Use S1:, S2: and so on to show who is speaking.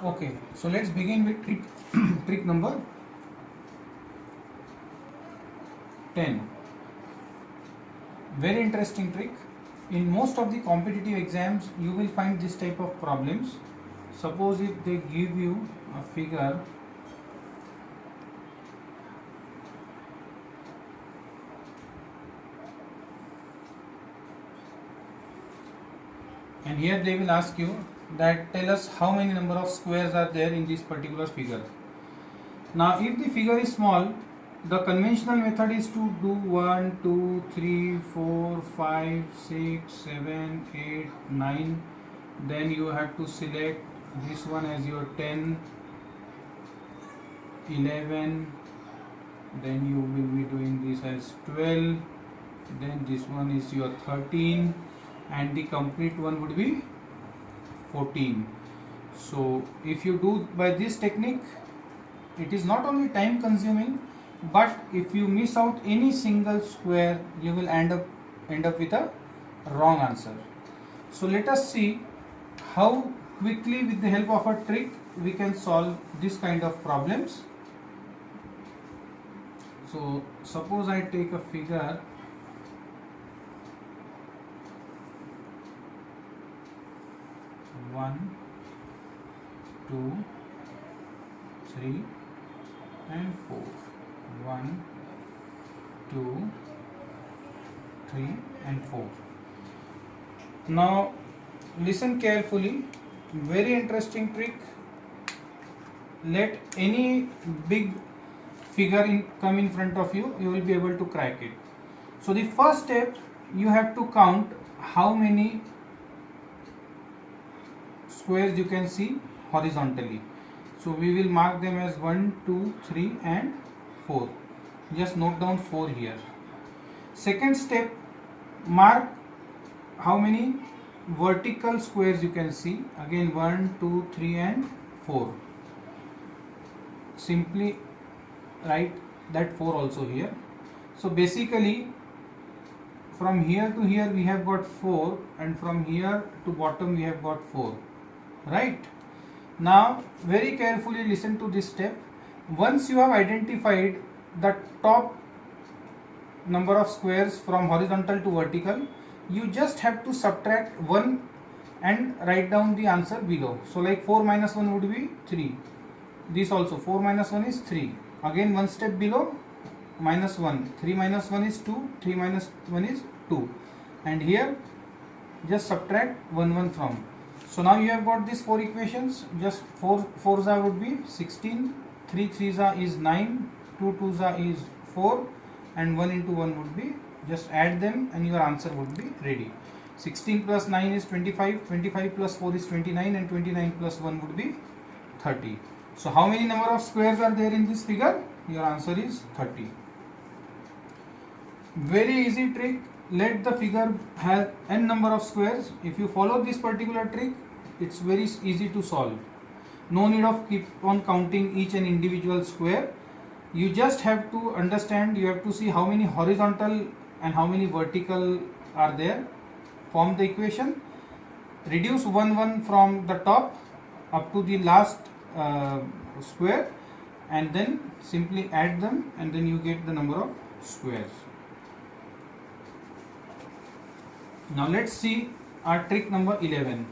S1: Okay, so let's begin with trick number 10. Very interesting trick. In most of the competitive exams, you will find this type of problems. Suppose if they give you a figure and here they will ask you that tell us how many number of squares are there in this particular figure. Now if the figure is small, the conventional method is to do 1, 2, 3, 4, 5, 6, 7, 8, 9. Then you have to select this one as your 10, 11. Then you will be doing this as 12. Then this one is your 13. And the complete one would be 14. So if you do by this technique, it is not only time consuming, but if you miss out any single square, you will end up with a wrong answer. So let us see how quickly with the help of a trick we can solve this kind of problems. So suppose I take a figure 1, 2, 3 and 4. 1, 2, 3 and 4. Now listen carefully. Very interesting trick. Let any big figure come in front of you, you will be able to crack it. So the first step, you have to count how many squares you can see horizontally. So we will mark them as 1, 2, 3 and 4. Just note down 4 here. Second step, mark how many vertical squares you can see. Again 1, 2, 3 and 4. Simply write that 4 also here. So basically from here to here we have got 4 and from here to bottom we have got 4. Right? Now very carefully listen to this step. Once you have identified the top number of squares from horizontal to vertical, you just have to subtract 1 and write down the answer below. So like 4 minus 1 would be 3. This also 4 minus 1 is 3. Again one step below, minus 1. 3 minus 1 is 2. 3 minus 1 is 2. And here just subtract 1 from. So now you have got these 4 equations. Just 4 4s would be 16. 3 3s is 9. 2 2s is 4. And 1 into 1 would be, just add them and your answer would be ready. 16 plus 9 is 25. 25 plus 4 is 29. And 29 plus 1 would be 30. So how many number of squares are there in this figure? Your answer is 30. Very easy trick. Let the figure have n number of squares. If you follow this particular trick, it's very easy to solve. No need of keep on counting each and individual square. You just have to understand, you have to see how many horizontal and how many vertical are there. Form the equation. Reduce 1 1 from the top up to the last square and then simply add them and then you get the number of squares. Now let's see our trick number 11.